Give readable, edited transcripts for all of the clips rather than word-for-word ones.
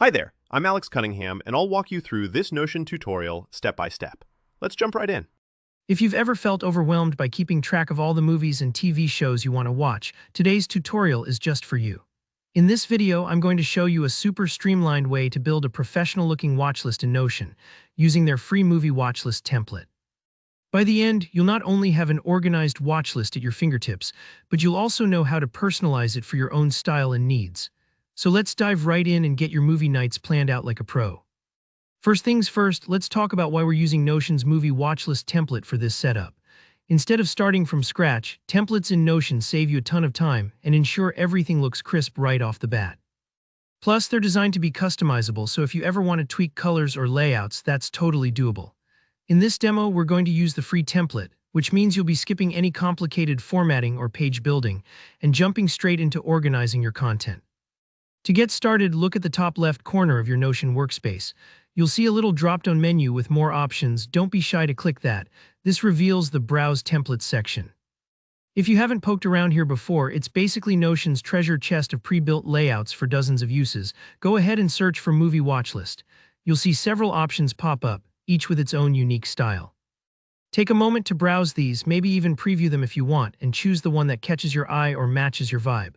Hi there, I'm Alex Cunningham, and I'll walk you through this Notion tutorial step by step. Let's jump right in. If you've ever felt overwhelmed by keeping track of all the movies and TV shows you want to watch, today's tutorial is just for you. In this video, I'm going to show you a super streamlined way to build a professional-looking watchlist in Notion, using their free movie watchlist template. By the end, you'll not only have an organized watchlist at your fingertips, but you'll also know how to personalize it for your own style and needs. So let's dive right in and get your movie nights planned out like a pro. First things first, let's talk about why we're using Notion's movie watchlist template for this setup. Instead of starting from scratch, templates in Notion save you a ton of time and ensure everything looks crisp right off the bat. Plus, they're designed to be customizable, so if you ever want to tweak colors or layouts, that's totally doable. In this demo, we're going to use the free template, which means you'll be skipping any complicated formatting or page building and jumping straight into organizing your content. To get started, look at the top left corner of your Notion workspace. You'll see a little drop-down menu with more options. Don't be shy to click that. This reveals the Browse Templates section. If you haven't poked around here before, it's basically Notion's treasure chest of pre-built layouts for dozens of uses. Go ahead and search for Movie Watchlist. You'll see several options pop up, each with its own unique style. Take a moment to browse these, maybe even preview them if you want, and choose the one that catches your eye or matches your vibe.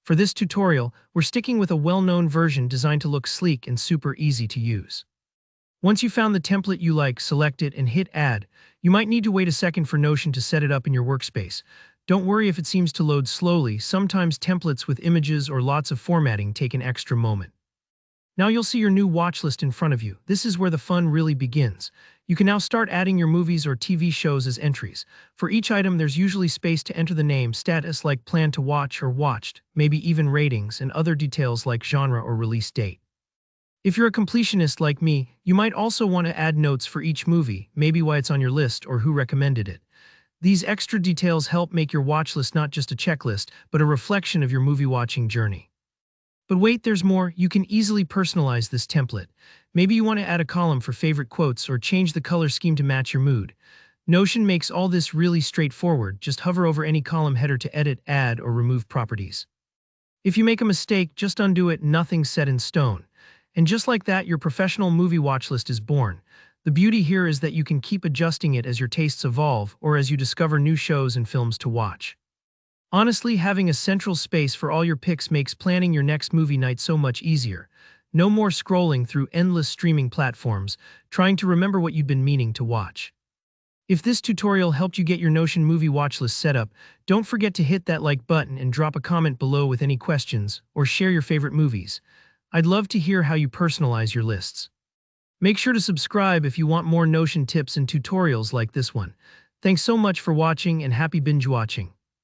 For this tutorial, we're sticking with a well-known version designed to look sleek and super easy to use. Once you found the template you like, select it and hit Add. You might need to wait a second for Notion to set it up in your workspace. Don't worry if it seems to load slowly. Sometimes templates with images or lots of formatting take an extra moment. Now you'll see your new watch list in front of you. This is where the fun really begins. You can now start adding your movies or TV shows as entries. For each item, there's usually space to enter the name, status like plan to watch or watched, maybe even ratings, and other details like genre or release date. If you're a completionist like me, you might also want to add notes for each movie, maybe why it's on your list or who recommended it. These extra details help make your watch list not just a checklist, but a reflection of your movie watching journey. But wait, there's more. You can easily personalize this template. Maybe you want to add a column for favorite quotes or change the color scheme to match your mood. Notion makes all this really straightforward. Just hover over any column header to edit, add, or remove properties. If you make a mistake, just undo it. Nothing's set in stone. And just like that, your professional movie watch list is born. The beauty here is that you can keep adjusting it as your tastes evolve or as you discover new shows and films to watch. Honestly, having a central space for all your picks makes planning your next movie night so much easier. No more scrolling through endless streaming platforms, trying to remember what you've been meaning to watch. If this tutorial helped you get your Notion movie watchlist set up, don't forget to hit that like button and drop a comment below with any questions or share your favorite movies. I'd love to hear how you personalize your lists. Make sure to subscribe if you want more Notion tips and tutorials like this one. Thanks so much for watching and happy binge watching.